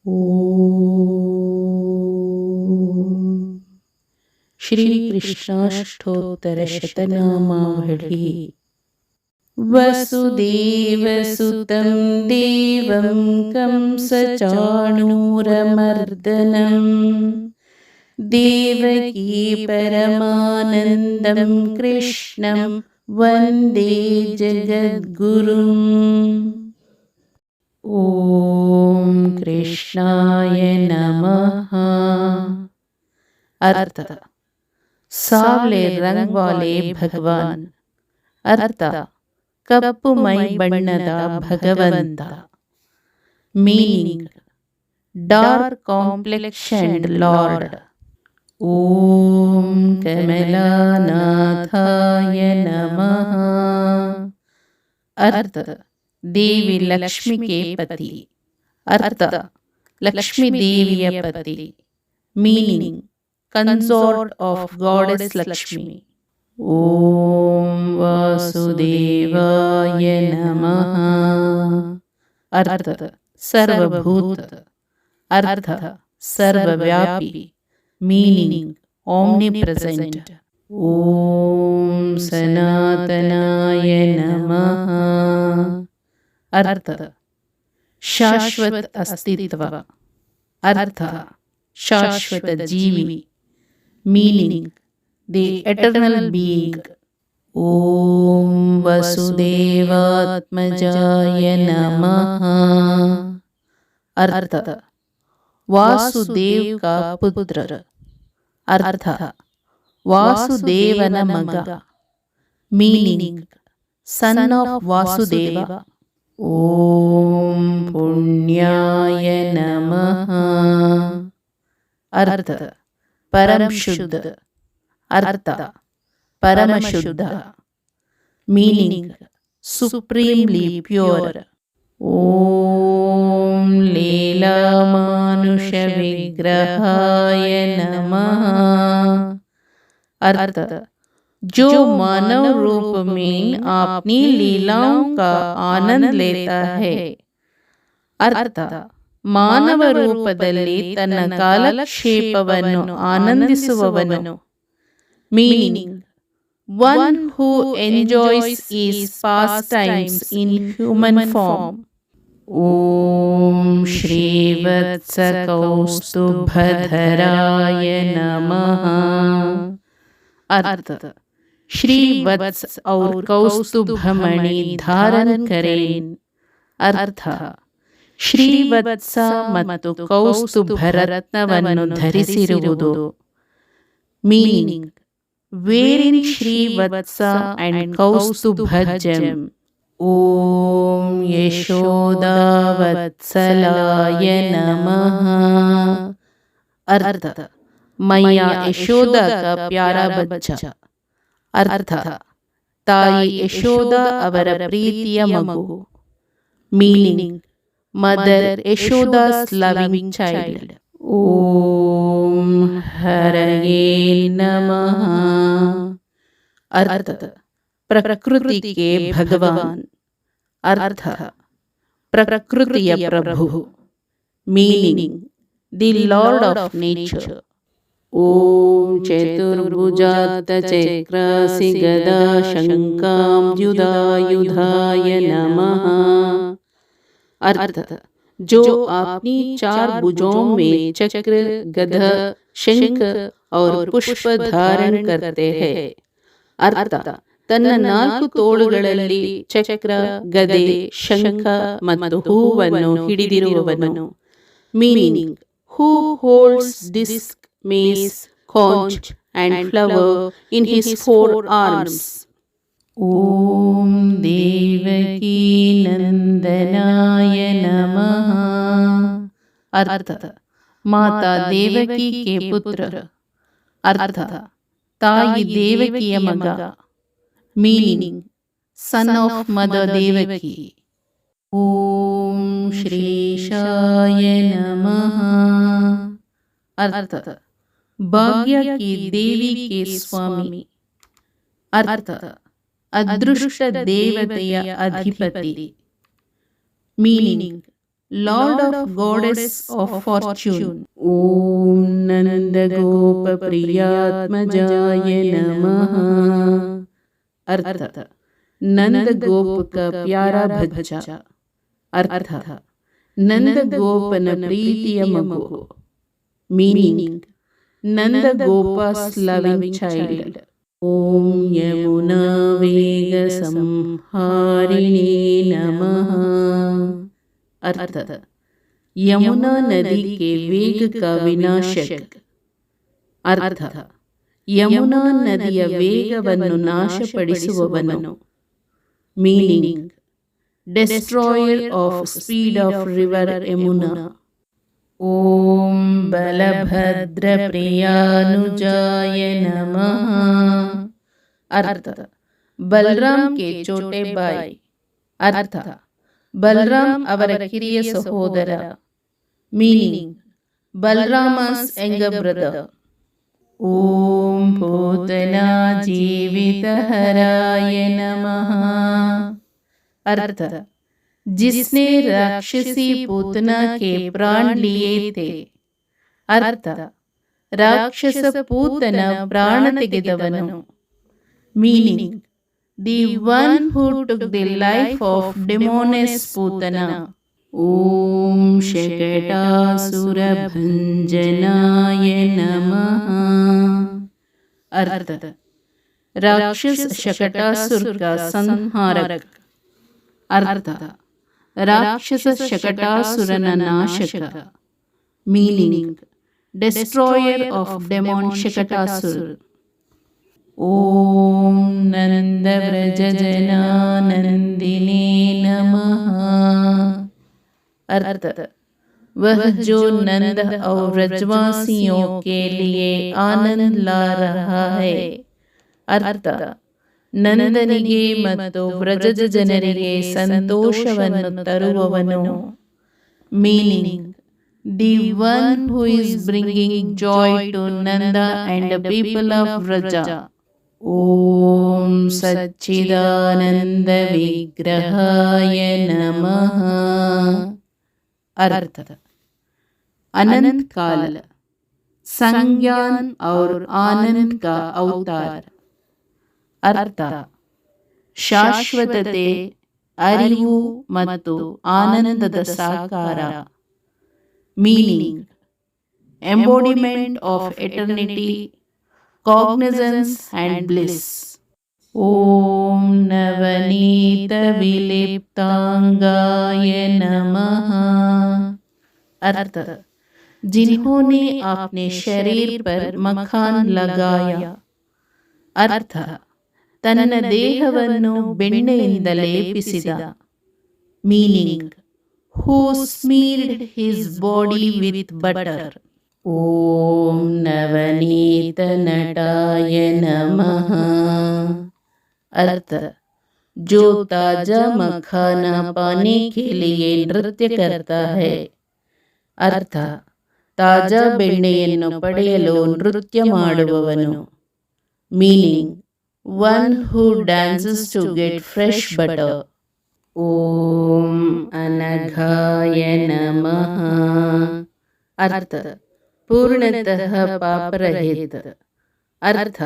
ಓಂ ಶ್ರೀ ಕೃಷ್ಣಾಷ್ಟೋತ್ತರಶತನಾಮಾವಳಿ. ವಸುದೇವಸುತಂ ದೇವಂ ಕಂಸಚಾಣೂರಮರ್ದನಂ ದೇವಕೀ ಪರಮಾನಂದಂ ಕೃಷ್ಣಂ ವಂದೇ ಜಗದ್ಗುರುಂ. ಓಂ ಕೃಷ್ಣಾಯ ನಮಃ. ಅರ್ಥ: ಸಾವ್ಲೆ ರಂಗ್ ವಾಲೆ ಭಗವಾನ್. ಅರ್ಥ: ಕಪ್ಪು ಮೈ ಬಣ್ಣದ ಭಗವಂತ. Meaning: dark complexioned lord. ಓಂ ಕಮಲಾನಾಥಾಯ ನಮಃ. ಅರ್ಥ: ದೇವಿ ಲಕ್ಷ್ಮಿ ಕೆ ಪತಿ. ಅರ್ಥ: ಲಕ್ಷ್ಮೀ ದೇವಿಯ ಪತಿ. Meaning: consort of goddess Lakshmi. ಓಂ ವಾಸುದೇವಾಯ ನಮಃ. ಅರ್ಥ: ಸರ್ವಭೂತ. ಅರ್ಥ: ಸರ್ವವ್ಯಾಪಿ. ಮೀನಿಂಗ್: ಆಮ್ನಿಪ್ರೆಸೆಂಟ್. ಓಂ ಸನಾತನಾಯ ನಮಃ. ಅರ್ಥ: ಶಾಶ್ವತ ಅಸ್ತಿತ್ವ. ಅರ್ಥ: ಶಾಶ್ವತ ಜೀವಿ. Meaning: the eternal being. ಓಂ ವಸುದೇವಾತ್ಮಜಾಯ ನಮಃ. ಅರ್ಥ: ವಾಸುದೇವ್ ಕಾ ಪುತ್ರ. ಅರ್ಥ: ವಾಸುದೇವನ ಮಗ. Meaning: son of Vasudeva. ಓಂ ಪುಣ್ಯಾಯ ನಮಃ. ಅರ್ಥ: ಪರಂ ಶುದ್ಧ. ಅರ್ಥ: ಪರಮಶುದ್ಧ. Meaning: supremely pure. ಓಂ ಲೀಲಾಮಾನುಷ ವಿಗ್ರಹಾಯ ನಮಃ. अर्थ जो मानव रूप में अपनी लीलाओं का आनंद लेता है. अर्थ ಮಾನವ ರೂಪದಲ್ಲಿ ತನ್ನ ಕಾಲಕ್ಷೇಪವನ್ನು ಆನಂದಿಸುವವನು. Meaning: one who enjoys his pastimes in human form. ಓಂ ಶ್ರೀವತ್ಸ ಕೌಸ್ತುಭಧರಾಯ ನಮಃ. अर्थ श्री वत्स और कौस्तुभमणि धारण करें. अर्थ ಶ್ರೀವತ್ಸ ಮತ್ತು ಕೌಸ್ತುಭ ರತ್ನವನ್ನು ಧರಿಸಿರುವುದು. Meaning: wearing Shrivatsa and Kaustubha gem. ಓಂ ಯಶೋದಾವತ್ಸಲಾಯ ನಮಃ. अर्थ मैया यशोदा का प्यारा बच्चा. अर्थ ताई यशोदा ಅವರ ಪ್ರೀತಿಯ ಮಗು. Meaning: mother Yashoda's loving child. ಓಂ ಹರಯೇ ನಮಃ. अर्थ ಪ್ರಕೃತಿ ಕೆ ಭಗವಾನ್. अर्थ ಪ್ರಕೃತಿಯ ಪ್ರಭು. Meaning: the lord of nature. ಓಂ ಚತುರ್ಭುಜಾತ ಚಕ್ರಾಸಿ ಗದಾ ಶಂಕಾಂಬ್ಯುಧಾಯುಧಾಯ ನಮಃ. अर्थ जो अपनी चार भुजों में चक्र, गदा, शंख और पुष्प धारण करते हैं. अर्थ ತನ್ನ ನಾಲ್ಕು ತೋಳುಗಳಲ್ಲಿ ಚಕ್ರ, ಗದೆ, ಶಂಖ ಮತ್ತು ಹೂವನ್ನು ಹಿಡಿದಿರುವವನು. Meaning: who holds disc, mace, conch and flower in his four arms. ಓಂ ದೇವಕೀ ನಂದನಾಯ ನಮಃ. अर्थ ಮಾತಾ ದೇವಕಿ ಕೆ ಪುತ್ರ. अर्थ ತಾಯಿ ದೇವಕಿಯ ಮಗ. Meaning: son of mother Devaki. ಓಂ ಶ್ರೀಶಾಯ ನಮಃ. अर्थ ಭಾಗ್ಯ ಕಿ ದೇವಿ ಕೆ ಸ್ವಾಮಿ. अर्थ ಅದೃಷ್ಟ ದೇವತೆಯ ಅಧಿಪತಿ. Meaning: Lord of Goddess of Fortune. Om Nanda Gopa Priyatmajaya Namaha. अर्थ नंद गोप का प्यारा बच्चा. अर्थ नंद गोपन प्रीतिಯ ಮಗು. Meaning Nanda Gopa's loving child. Om Yamuna Vega Samharine Namaha. अर्थ यमुना नदी के वेग का विनाशक. अर्थ ಯಮುನಾ ನದಿಯ ವೇಗವನ್ನು ನಾಶಪಡಿಸುವವನು. Meaning destroyer of speed of river Yamuna. ಓಂ ಬಲಭದ್ರ ಪ್ರಿಯಾನುಜಾಯ ನಮಃ. अर्थ ಬಲರಾಮ್ ಕೆ ಚೋಟೆ ಬಾಯ್. अर्थ ಬಲರಾಮ್ ಅವರ ಕಿರಿಯ ಸಹೋದರ. Meaning Balarama's younger brother. ಓಂ ಪೂತನಾ जीवितहराय नमः. अर्थ जिसने राक्षसी पूतना के प्राण लिए थे. अर्थ ರಾಕ್ಷಸ ಪೂತನ ಪ್ರಾಣ ತೆಗೆದವನು. Meaning the one who took the life of demoness Putana. ಓಂ ಶಕಟಾಸುರ ಭಂಜನಾಯ ನಮಃ. अर्थ राक्षस शकटासुर का संहारक. अर्थ राक्षस शकटासुरನ ನಾಶಕ. Meaning destroyer of demon Shakatasura. ಓಂ ನಂದ ವ್ರಜ ಜನಾನಂದಿನೇ ನಮಃ. अर्थ वह जो नंद और व्रजवासियों के लिए आनंद ला रहा है. अर्थ ನಂದನಿಗೆ ಮತ್ತು ವ್ರಜದ ಜನರಿಗೆ ಸಂತೋಷವನ್ನು ತರುವವನು. Meaning the one who is bringing joy to Nanda and people of Vraja. ಓಂ ಸಚ್ಚಿದಾನಂದ ವಿಗ್ರಹಾಯ ನಮಃ. अर्थ अनंत काल संज्ञान और आनंद का अवतार. अर्थ ಶಾಶ್ವತತೆ, ಅರಿವು ಮತ್ತು ಆನಂದದ ಸಾಕಾರ. Meaning embodiment of eternity, cognisance and bliss. ಓಂ ನವನೀತ ವಿಲಿಪ್ತಾಂಗಾಯ ನಮಃ. अर्थ जिन्होंने अपने शरीर पर मखान लगाया. अर्थ ತನ್ನ ದೇಹವನ್ನು ಬೆಣ್ಣೆಯಿಂದ ಲೇಪಿಸಿದ. Meaning who smeared his body with butter. ಓಂ ನವನೀತ ನಟಾಯ ನಮಃ. अर्थ जो ताजा मखाना पाने के लिए नृत्य करता है. अर्थ ತಾಜಾ ಬೆಣ್ಣೆಯನ್ನು ಪಡೆಯಲು ನೃತ್ಯ ಮಾಡುವವನು. Meaning one who dances to get fresh butter. ಓಂ ಅನಘಾಯ ನಮಃ. अर्थ ಪೂರ್ಣತಃ ಪಾಪರಹಿತ. अर्थ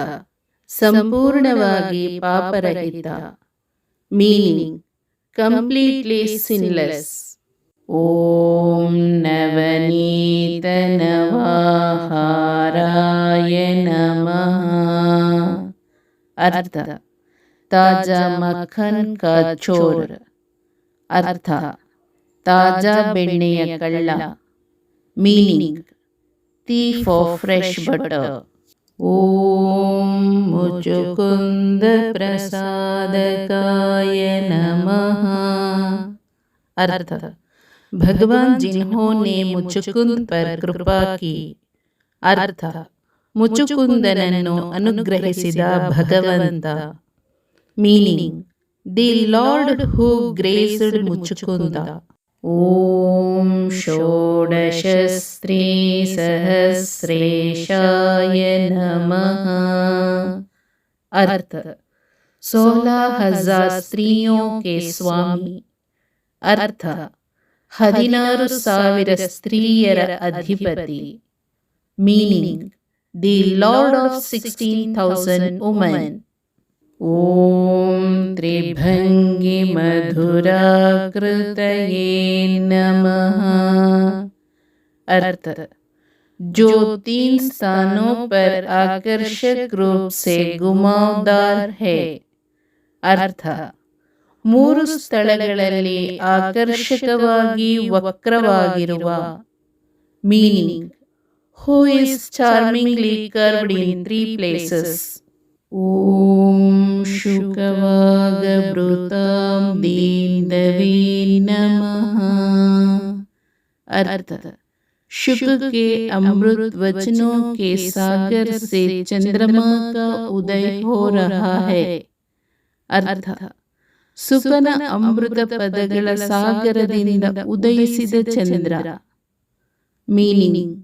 ಸಂಪೂರ್ಣವಾಗಿ ಪಾಪರಹಿತ. Meaning completely sinless. ಓಂ ನವನೀತ ನವಾಹಾರಾಯ ನಮಃ. अर्थ ತಾಜಾ ಮಖನ್ ಕಾ ಚೋರ್. अर्थ ತಾಜಾ ಬೆಣ್ಣೆಯ ಕಳ್ಳ. Meaning thief of fresh butter. ಓಂ ಮುಚುಕುಂದ ಪ್ರಸಾದಕಾಯ ನಮಃ. अर्थ भगवान जिन्होंने मुचुकुंद पर कृपा की. अर्थ ಮುಚುಕುಂದನನ್ನು ಅನುಗ್ರಹಿಸಿದ ಭಗವಂತ. ಮೀನಿಂಗ್ ದಿ ಲಾರ್ಡ್ ಹೂ ಗ್ರೇಸ್ಡ್ ಮುಚುಕುಂದ. ಓಂ ಷೋಡಶ ಸ್ತ್ರೀ ಸಹಸ್ರೇಶಾಯ ನಮಃ. अर्थ 16,000 स्त्रियों के स्वामी. अर्थ 16,000 ಸ್ತ್ರೀಯರ ಅಧಿಪತಿ. Meaning the lord of 16,000 women. ಓಂ ತ್ರಿಭಂಗಿ ಮಧುರಾಕೃತಯೇ ನಮಃ. अर्थ जो 3 स्थानों पर आकर्षक रूप से घुमावदार है. अर्थ 3 ಸ್ಥಳಗಳಲ್ಲಿ ಆಕರ್ಷಕವಾಗಿ ವಕ್ರವಾಗಿರುವ. Meaning who is charmingly curved in 3 places. ಓಂ ಶುಕವಾಗಭೃತಾಂ ದೀನವೇ ನಮಃ. अर्थ शुक के अमृत वचनों के सागर से चंद्रमा का उदय हो रहा है. अर्थ ಸುಕನ ಅಮೃತ ಪದಗಳ ಸಾಗರದಿಂದ ಉದಯಿಸಿದ ಚಂದ್ರ. Meaning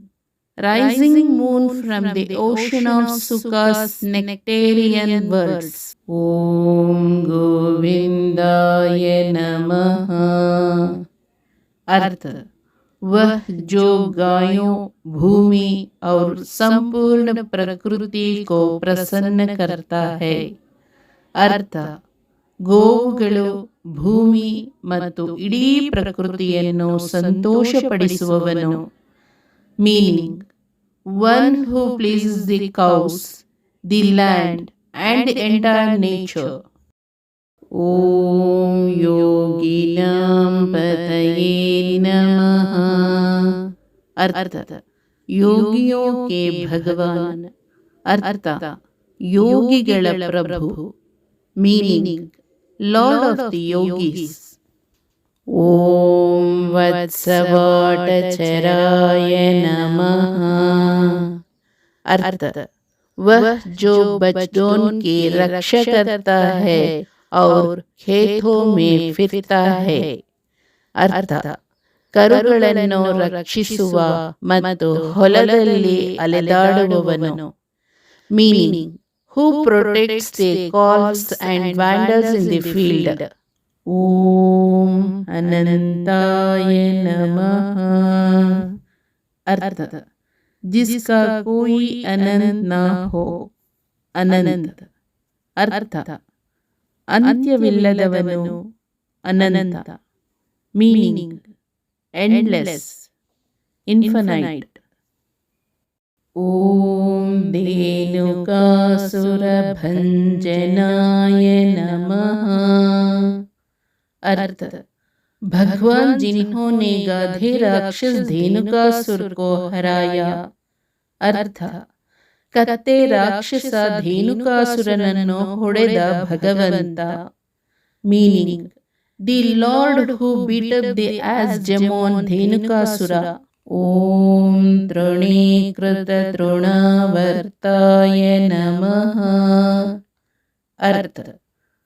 rising moon from the ocean of Shuka's nectarean words. ಓಂ ಗೋವಿಂದಾಯ ನಮಃ. अर्थ वह जो गायों, भूमि और संपूर्ण प्रकृति को प्रसन्न करता है. अर्थ ಗೋವುಗಳು, ಭೂಮಿ ಮತ್ತು ಇಡೀ ಪ್ರಕೃತಿಯನ್ನು ಸಂತೋಷಪಡಿಸುವವನು. Meaning one who pleases the cows, the land and the entire nature. ಓಂ ಯೋಗಿನಾಂ ಪತಯೇ ನಮಃ. अर्थ ಯೋಗಿಯೋ ಕೆ ಭಗವಾನ್. अर्थ ಯೋಗಿಗಳ ಪ್ರಭು. Meaning lord of the yogis. ಓಂ ವತ್ಸವಾಟಚರಾಯ ನಮಃ. अर्थ वह जो बच्चों की रक्षा करता है और खेतों में फिरता है. अर्थ ಕರುಗಳನ್ನು ರಕ್ಷಿಸುವ ಮತ್ತು ಹೊಲದಲ್ಲಿ ಅಲೆದಾಡುವವನು. Meaning who protects the calves and wanders in the field. ಓಂ ಅನಂತಾಯ ನಮಃ. अर्थ जिसका कोई अनंत ना हो. अनंत अर्थ ಅಂತ್ಯವಿಲ್ಲದವನು, ಅನಂತ. Meaning endless, infinite. ಓಂ ಧೇನುಕಾಸುರಭಂಜನಾಯ ನಮಃ. अर्थ भगवान जिन्होंने गाधे राक्षस धेनुकासुर को हराया. अर्थ ಕತ್ತೆ ರಾಕ್ಷಸ ಧೇನುಕಾಸುರನನ್ನು ಹೊಡೆದ ಭಗವಂತ. Meaning the lord who beat up the ass demon Dhenukasura. ಓಂ ತೃಣೀಕೃತ ತೃಣಾವರ್ತಾಯ ನಮಃ. अर्थ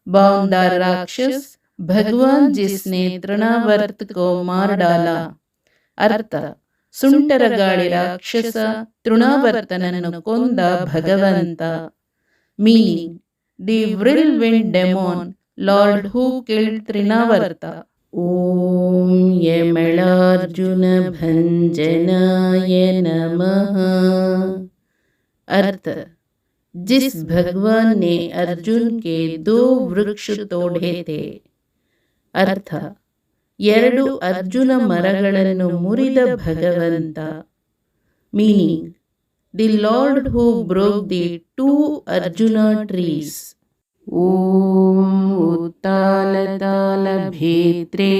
बाउंडर राक्षस भगवान जिसने तृणावर्त को मार डाला. अर्थ ಸುಂಟರಗಾಳಿ ರಾಕ್ಷಸ ತೃಣಾವರ್ತನನ್ನು ಕೊಂದ ಭಗವಂತ. Meaning the whirlwind demon lord who killed Trinavarta. ಓಂ ಯಮಳಾರ್ಜುನ ಭಂಜನಾಯ ನಮಃ. अर्थ जिस भगवान ने अर्जुन के 2 वृक्ष तोड़े थे. अर्थ 2 ಅರ್ಜುನ ಮರಗಳನ್ನು ಮುರಿದ ಭಗವಂತ. Meaning the lord who broke the 2 arjuna trees. ಓಂ ಉತ್ತಾಲತಾಲ ಭೇತ್ರೇ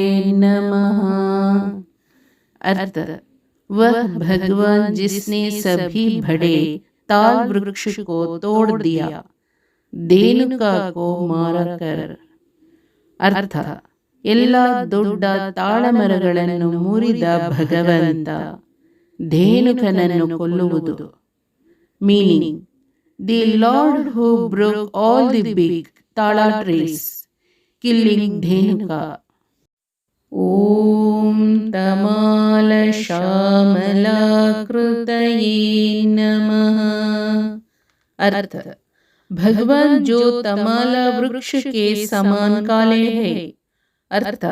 ನಮಃ. अर्थ वह भगवान जिसने सभी बड़े ताल वृक्ष को तोड़ दिया, धेनुका को मारकर. अर्थ ಎಲ್ಲ ದೊಡ್ಡ ತಾಳಮರಗಳನ್ನು ಮುರಿದ ಭಗವಂತ, ಧೇನುಕನನ್ನು ಕೊಲ್ಲುವುದು. Meaning the lord who broke all the big tala trees, killing Dhenuka. ಓಂ ತಮಾಲ ಶ್ಯಾಮಲಾಕೃತಯೇ ನಮಃ. अर्थ भगवान जो तमाला वृक्ष के समान काले है. अर्थ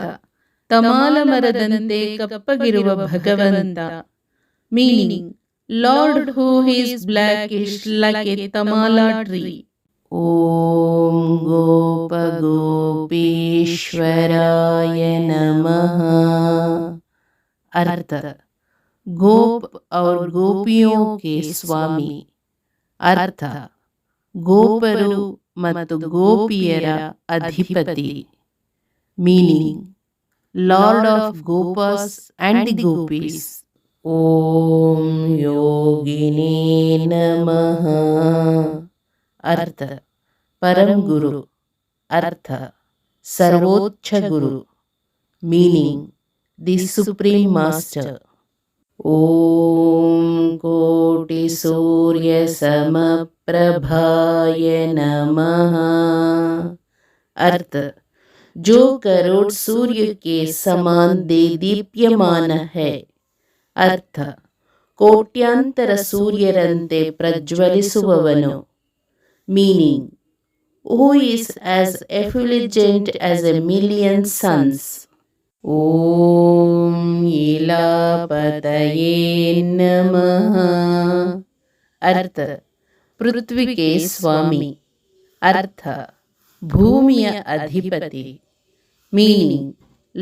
ತಮಾಲ ಮರದಂತೆ ಕಪ್ಪಗಿರುವ ಭಗವಂತ. Meaning, lord who is blackish like a tamala tree. ಓಂ ಗೋಪ ಗೋಪೀಶ್ವರಾಯ नमः। अर्थ, गोप और गोपियों के स्वामी। अर्थ, ಗೋಪರು ಮತ್ತು ಗೋಪಿಯರ ಅಧಿಪತಿ. Meaning, lord of gopas and the gopis. ಓಂ ಯೋಗಿನೇ ನಮಃ. अर्थ, परम गुरु. अर्थ, सर्वोच्च गुरु. Meaning, the supreme master. ओम कोटि सूर्य समप्रभाय नमः। अर्थ, जो करोड़ सूर्य के समान दीप्यमान है. अर्थ, ಕೋಟ್ಯಾಂತರ ಸೂರ್ಯರಂತೆ ಪ್ರಜ್ವಲಿಸುವವನು. Meaning, who is as effulgent as a million suns. Om Ilapataye Namaha. अर्थ, पृथ्वी के स्वामी. अर्थ, भूमिಯ ಅಧಿಪತಿ. Meaning,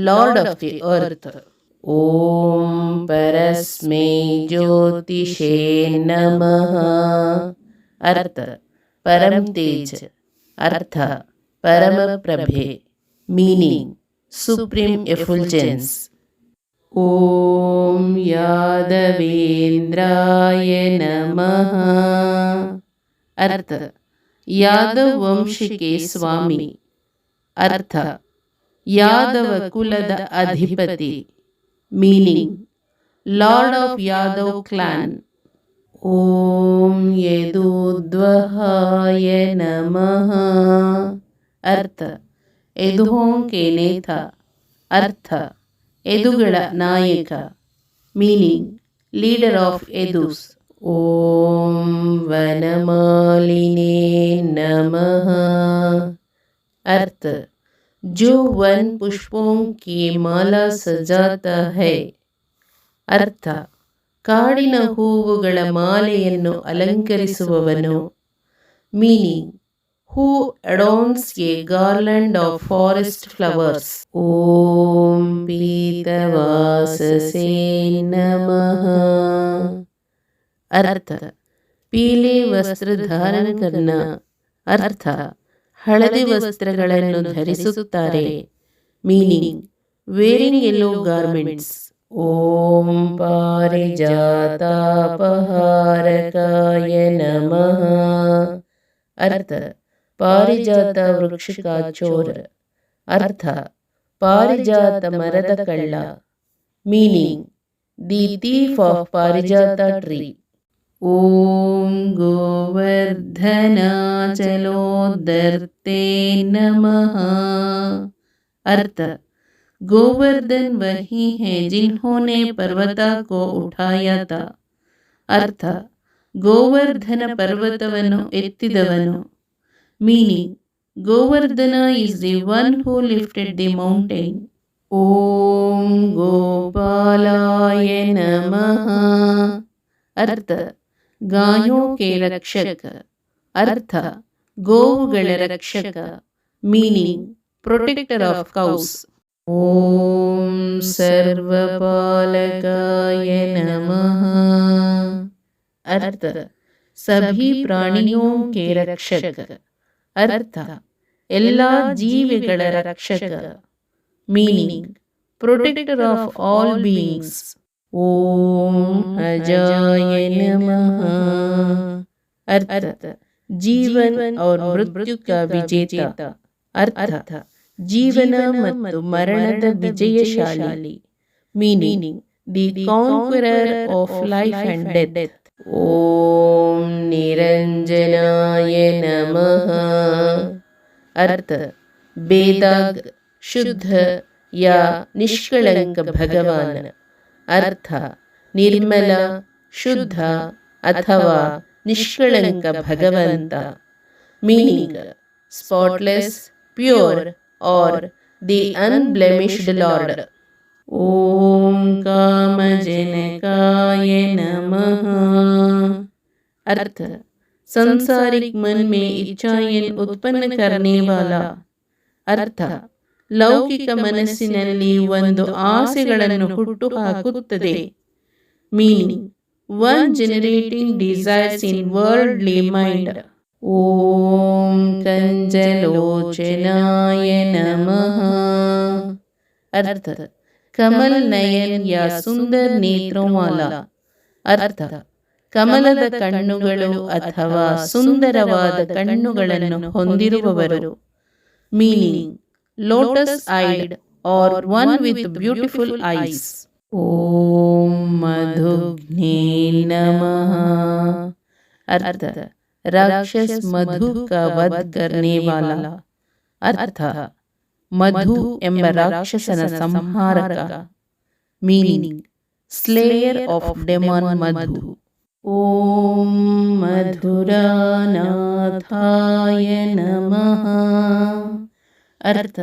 Lord of the earth. ओम परस्मै ज्योतिषे नमः. अर्थ, परम तेज. अर्थ, परम प्रभे. Meaning, supreme एफुल्जेंस. ओम यादवेंद्राय नमः. अर्थ, यादव वंश के स्वामी. अर्थ, यादव कुलद अधिपति. Meaning, lord of Yadava clan. ओम यदुद्वहाय नमः. अर्थ, यदुओं के नेता. अर्थ, यदुಗಳ ನಾಯಕ. Meaning, leader of Yadus. ओम वनमालिने नमः. अर्थ, जो वन पुष्पों की माला सजाता है. अर्थ, ಕಾಡಿನ ಹೂವುಗಳ ಮಾಲೆಯನ್ನು ಅಲಂಕರಿಸುವವನು. Meaning, who adorns a garland of forest flowers. ಓಂ ಪೀತವಾಸಸೇ ನಮಃ. अर्थ, पीले वस्त्र धारण करना. अर्थ, ಹಳದಿ ವಸ್ತ್ರಗಳನ್ನು ಧರಿಸುತ್ತಾರೆ. Meaning, wearing yellow garments. ಓಂ ಪಾರಿಜಾತಾಪಹಾರಕಾಯ ನಮಃ. अर्थ, ಪಾರಿಜಾತ ವೃಕ್ಷ ಕಾ ಚೋರ. अर्थ, ಪಾರಿಜಾತ ಮರದ ಕಳ್ಳ. ಮೀನಿಂಗ್, ದಿ ಥೀಫ್ ಆಫ್ ಪಾರಿಜಾತ ಟ್ರೀ. ಓಂ ಗೋವರ್ಧನಾಚಲೋದರ್ತೆ ನಮಃ. अर्थ, गोवर्धन वही है जिन्होंने पर्वता को उठाया था. अर्थ, ಗೋವರ್ಧನ ಪರ್ವತವನ್ನು ಎತ್ತಿದವನು. Meaning, Govardhana is the one who lifted the mountain. ಓಂ ಗೋಪಾಲಾಯ ನಮಃ. अर्थ, गायों के रक्षक. अर्थ, ಗೋವುಗಳ ರಕ್ಷಕ. Meaning, protector of cows. ಓಂ ಸರ್ವಪಾಲಕಾಯ ನಮಃ. अर्थ, सभी प्राणियों के रक्षक. अर्थ, ಎಲ್ಲ ಜೀವಿಗಳ ರಕ್ಷಕ. Meaning, protector of all beings. ಓಂ अजाय नमः. अर्थ, जीवन और मृत्यु का विजेता. अर्थ, ಜೀವನ ಮತ್ತು ಮರಣದ ವಿಜಯಶಾಲಿ. Meaning, the conqueror of life and death. ಓಂ ನಿರಂಜನಾಯ ನಮಃ. अर्थ, बेदाग, शुद्ध या निष्कलंक भगवान. अर्थ, निर्मल, शुद्ध अथवा निष्कलंक भगवंत. मीनिंग, स्पॉटलेस, प्योर और द अनब्लेमिश्ड लॉर्ड. ಓಂ कामजनकाय नमः। अर्थ संसारिक मन में इच्छाएं उत्पन्न करने वाला। ಅರ್ಥ ಲೌಕಿಕ ಮನಸ್ಸಿನಲ್ಲಿ ಒಂದು ಆಸೆಗಳನ್ನು ಹುಟ್ಟು ಹಾಕುತ್ತದೆ. ಮೀನಿಂಗ್ ಒನ್ ಜನರೇಟಿಂಗ್ ಡಿಸೈರ್ಸ್ ಇನ್ ವರ್ಲ್ಡ್ಲಿ ಮೈಂಡ್. ಓಂ ಕಂಜಲೋಚನಾಯ ನಮಃ। अर्थ कमल नयन या सुंदर नेत्रों वाला। अर्थ ಕಮಲದ ಕಣ್ಣುಗಳು ಅಥವಾ ಸುಂದರವಾದ ಕಣ್ಣುಗಳನ್ನು ಹೊಂದಿರುವವರು. Meaning lotus eyed or one with beautiful eyes. ಓಂ ಮಧುಘ್ನೇ ನಮಃ। अर्थ राक्षस मधु का वध करने वाला। अर्थ ಮಧು ಎಂಬ ರಾಕ್ಷಸನ ಸಂಹಾರಕ. Meaning slayer of demon Madhu. ಓಂ ಮಧುರಾನಾಥಾಯ ನಮಃ। अर्थ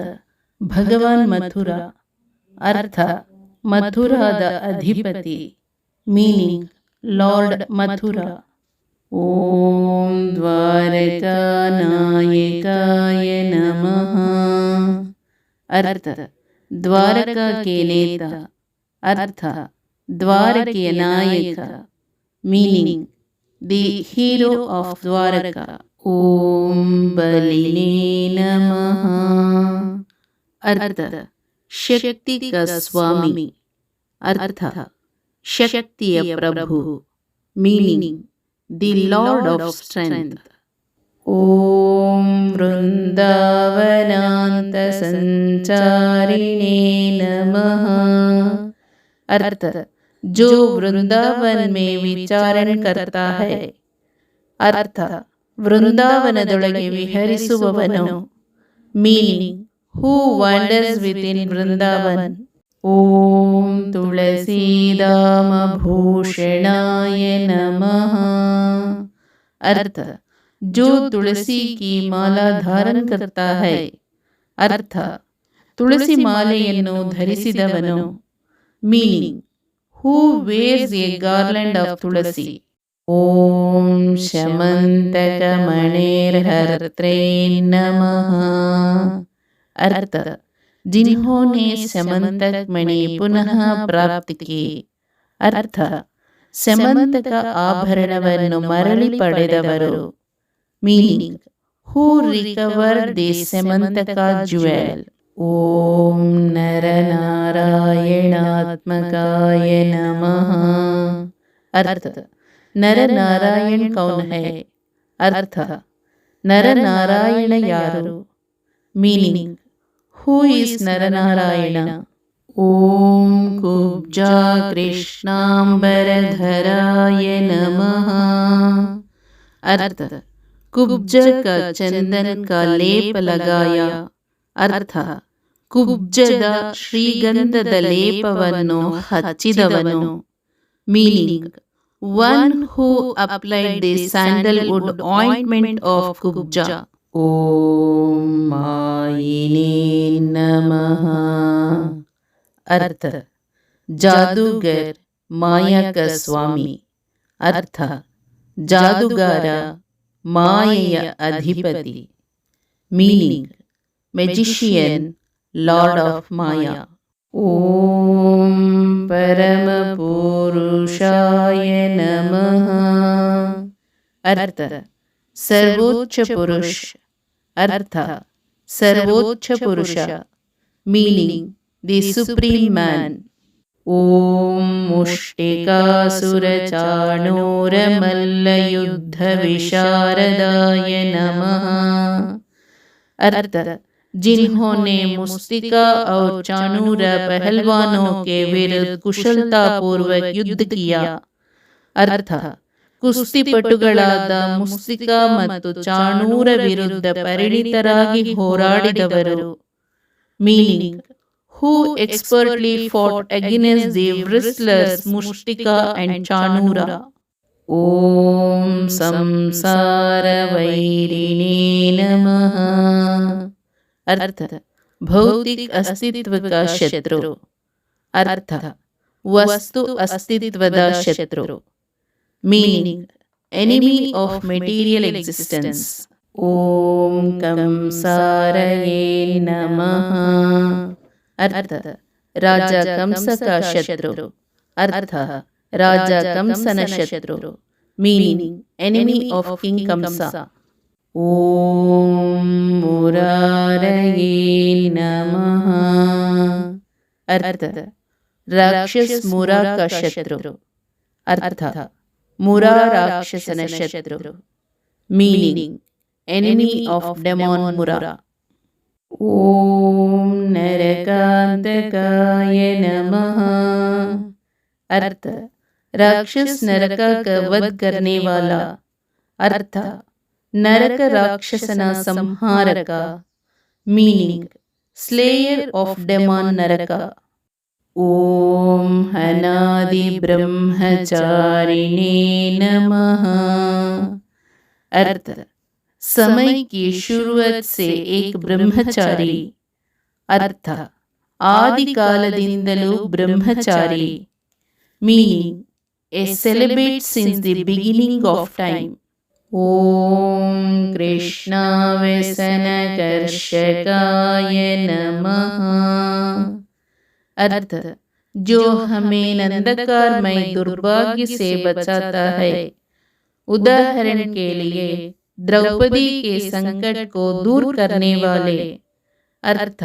ಭಗವಾನ್ ಮಥುರ. अर्थ ಮಥುರಾದ ಅಧಿಪತಿ. Meaning lord Mathura. ಓಂ ದ್ವಾರಕಾನಾಯಕಾಯ ನಮಃ। अर्थ द्वारका के नेता। अर्थ द्वारಕೆಯ ನಾಯಕ. Meaning the hero of Dwarka. ಓಂ ಬಲಿನೇ ನಮಃ। अर्थ ಶಕ್ತಿ का ಸ್ವಾಮಿ. अर्थ ಶಕ್ತಿಯ ಪ್ರಭು. Meaning the lord of strength. ಓಂ वृंदावनांत संचारिणे नमः। अर्थ जो वृंदावन में विचारण करता है. अर्थ ವೃಂದಾವನದೊಳಗೆ ವಿಹರಿಸುವವನು. Meaning who wanders with in Vrindavan. ಓಂ ತುಳಸೀದಾಮ ಭೂಷಣಾಯ ನಮಃ। अर्थ जो तुलसी की माला धारण करता है. अर्थ ತುಳಸಿ ಮಾಲೆಯನ್ನು ಧರಿಸಿದವನು. Meaning who wears a garland of tulsi. ಓಂ ಶಮಂತಕ ಮಣೇರ್ಹರ್ತ್ರೇ ನಮಃ। अर्थ जिन्होंने समंतक मणि पुनः प्राप्त की. अर्थ ಸಮಂತಕ ಆಭರಣವನ್ನು ಮರಳಿ ಪಡೆದವರು. Meaning who recover the Samantaka jewel. ಓಂ ನರನಾರಾಯಣಾತ್ಮಕಾಯ ನಮಃ। अर्थ ನರನಾರಾಯಣ ಕೌನ್ ಹೈ. अर्थ ನರನಾರಾಯಣ ಯಾರು. Meaning who is Naranarayana. ಓಂ ಕುಬ್ಜಾ ಕೃಷ್ಣಾಂಬರಧರಾಯ ನಮಃ। अर्थ कुब्ज का चंदन का लेप लगाया. अर्थ ಕುಬ್ಜದ ಶ್ರೀಗಂಧದ ಲೇಪವನ್ನು ಹಚ್ಚಿದವನು. Meaning one who applied the sandalwood ointment of Kubja. ಓಂ ಮಾಯಿನೇ ನಮಃ। अर्थ जादूगर माया का स्वामी. अर्थ ಜಾದುಗಾರ ಮಾಯೆಯ ಅಧಿಪತಿ. Meaning magician lord of maya. ಓಂ ಪರಮ ಪುರುಷಾಯ ನಮಃ। अर्थ सर्वोच्च पुरुष. अर्थ सर्वोच्च पुरुष. Meaning the supreme man. ಓಂ ಮುಷ್ಟಿಕಾಸುರಚಾಣೂರಮಲ್ಲಯುದ್ಧ विशारदाय नमः। अर्थ जिन्होंने मुस्तिका और चाणूर पहलवानों के विरुद्ध कुशलता पूर्वक युद्ध किया. अर्थ ಕುಸ್ತಿಪಟುಗಳಾದ ಮುಸ್ತಿಕಾ ಮತ್ತು ಚಾಣೂರ ವಿರುದ್ಧ ಪರಿಣಿತರಾಗಿ ಹೋರಾಡಿದವರು. Meaning who expertly fought against the wrestlers Mushtika and Chanura. Om Samsara Vairine Namaha। अर्थ भौतिक अस्तित्व का शत्रु. ಅರ್ಥ ವಸ್ತು ಅಸ್ತಿತ್ವದ ಶತ್ರು. Meaning enemy of material existence. ಓಂ ಕಂಸಾರಯೇ ನಮಃ. ಅರ್ಥ ರಾಜ ಕಂಸ का ಶತ್ರು. ಅರ್ಥ ರಾಜ ಕಂಸನ ಶತ್ರು. ಮೀನಿಂಗ್ ಎನಿಮಿ ಆಫ್ ಕಿಂಗ್ ಕಂಸ. ಓಂ ಮುರಾರಯೇ ನಮಃ. ಅರ್ಥ ರಾಕ್ಷಸ ಮುರಾ का ಶತ್ರು. ಅರ್ಥ ಮುರಾ ರಾಕ್ಷಸನ ಶತ್ರು. Meaning enemy of demon Mura. ಓಂ ನರಕಾಂತಕಾಯ ನಮಃ. अर्थ राक्षस नरक का वध करने वाला. अर्थ नरक राक्षसना संहारक. मीनिंग स्लेयर ऑफ डेमन नरक. ओम अनादि ब्रह्मचारिणे नमः. अर्थ समय की शुरुआत से एक ब्रह्मचारी. अर्थ आदि कालದಿಂದಲೂ ब्रह्मचारी. Meaning a celibate since the beginning of time. Om Krishna व्यसनकर्षकाय नमः. अर्थ जो हमें नंदकारमय दुर्भाग्य से बचाता है. उदाहरण के लिए द्रौपदी के संकट को दूर करने वाले. अर्थ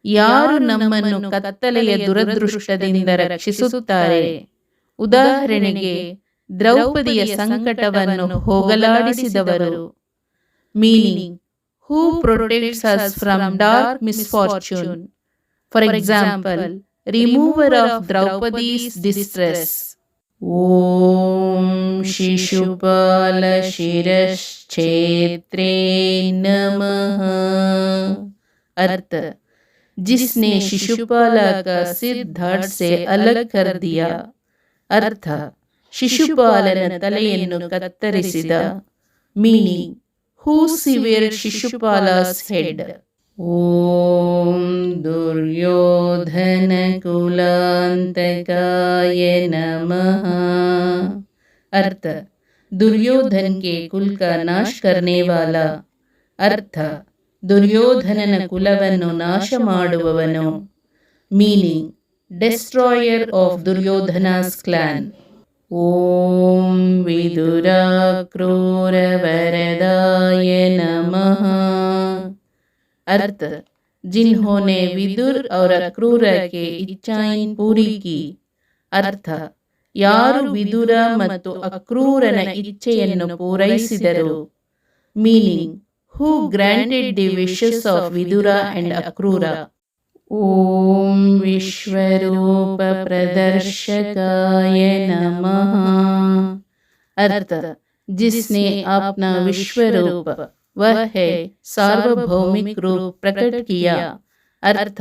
ಯಾರು ನಮ್ಮನ್ನು ಕತ್ತಲೆಯ ದುರದೃಷ್ಟದಿಂದ ರಕ್ಷಿಸುತ್ತಾರೆ. ಉದಾಹರಣೆಗೆ ದ್ರೌಪದಿಯ ಸಂಕಟವನ್ನು ಹೋಗಲಾಡಿಸಿದವರು. Meaning who protects us from dark misfortune. For example remover of Draupadi's distress. ಓಂ ಶಿಶುಪಾಲ ಶಿರಶ್ಚೇತ್ರೇ नमः. अर्थ जिसने शिशुपाल का सिर धड़ से अलग कर दिया. अर्थ ಶಿಶುಪಾಲನ ತಲೆಯನ್ನು ಕತ್ತರಿಸಿದ. ಮೀನಿಂಗ್ ಹೂ ಸಿವೆರ್ಡ್ ಶಿಶುಪಾಲಸ್ ಹೆಡ್. ಓಂ ದುರ್ಯೋಧನ ಕುಲಾಂತಕಾಯ ನಮಃ. अर्थ दुर्योधन के कुल का नाश करने वाला. अर्थ ದುರ್ಯೋಧನನ ಕುಲವನ್ನು ನಾಶ ಮಾಡುವವನು. Meaning destroyer of Duryodhana's clan. ಓಂ ವಿದುರಾ ಕ್ರೂರ ವರದಾಯ ನಮಃ. अर्थ जिन्होंने विदुर और अक्रूर के इच्छाएं पूरी की. अर्थ ಯಾರು ವಿದುರ ಮತ್ತು ಅಕ್ರೂರನ ಇಚ್ಛೆಯನ್ನು ಪೂರೈಸಿದರು. Meaning who granted the wishes of Vidura and Akrura. Om Vishwarupa Pradarshakaya Namaha. अर्थ जिसने अपना विश्वरूप वह है सार्वभौमिक रूप प्रकट किया. अर्थ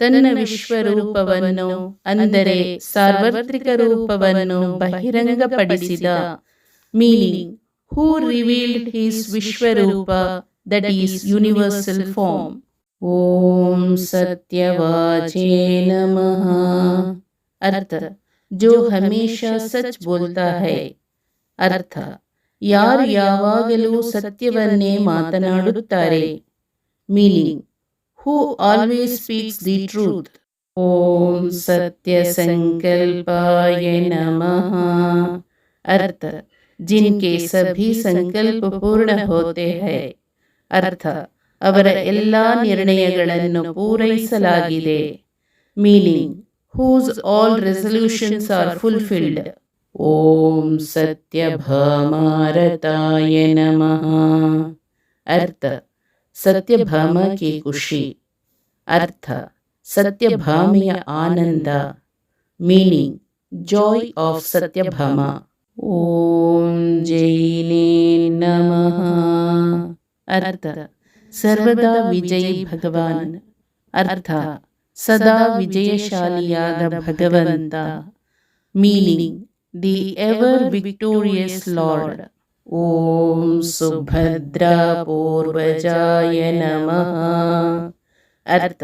ತನ್ನ ವಿಶ್ವರೂಪವನ್ನು ಅಂದರೆ ಸಾರ್ವತ್ರಿಕ ರೂಪವನ್ನು ಬಹಿರಂಗಪಡಿಸಿದ. Meaning who revealed his Vishwarupa, that is universal form. Om Satyavache Namaha. अर्थ जो हमेशा सच बोलता है. अर्थ ಯಾರು ಯಾವಾಗಲೂ ಸತ್ಯವನ್ನೇ ಮಾತನಾಡುತ್ತಾರೆ. Meaning who always speaks the truth. Om Satya Sankalpaya Namaha. अर्थ जिनके सभी संकल्प पूर्ण होते हैं. अर्थ ಅವರ ಎಲ್ಲ ನಿರ್ಣಯಗಳನ್ನು ಪೂರೈಸಲಾಗಿದೆ. Meaning whose all resolutions are fulfilled. ಓಂ सत्यभामारताय नमः. अर्थ सत्यभामा की खुशी. अर्थ सत्यभामिಯ ಆನಂದ. Meaning joy of Satyabhama. ಓಂ ಜೈನೇ ನಮಃ. अर्थ सर्वदा विजयी भगवान. अर्थ सदा विजयशालियाದ ಭಗವಂತ. Meaning the ever victorious lord. ಓಂ ಸುಭದ್ರಾ पूर्वजाय नमः. अर्थ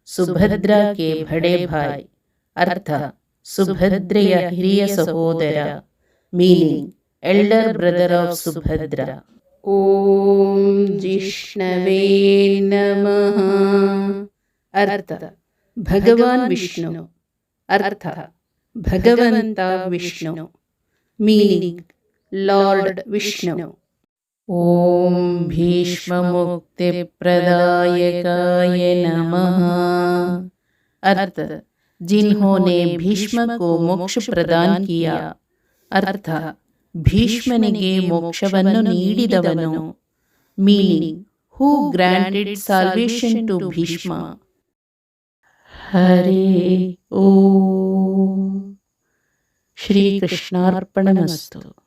सुभद्रा के बड़े भाई ಅರ್ಥ ಸುಭದ್ರೆಯ ಹಿರಿಯ ಸಹೋದರ, meaning elder brother of Subhadra. ಓಂ ಜಿಷ್ಣವೇ ನಮಃ. ಅರ್ಥ ಭಗವಾನ್ ವಿಷ್ಣು. ಅರ್ಥ ಭಗವಂತ ವಿಷ್ಣು. Meaning lord Vishnu. ಓಂ ಭೀಷ್ಮ ಮುಕ್ತಿ प्रदायकाय नमः. अर्थ जिन्होंने भीष्म को मोक्ष प्रदान किया. अर्थ ಭೀಷ್ಮನಿಗೆ ಮೋಕ್ಷವನ್ನು ನೀಡಿದವನು. Meaning who granted salvation to Bhishma. ಹರೇ ಓಂ. ಶ್ರೀಕೃಷ್ಣಾರ್ಪಣಮಸ್ತು.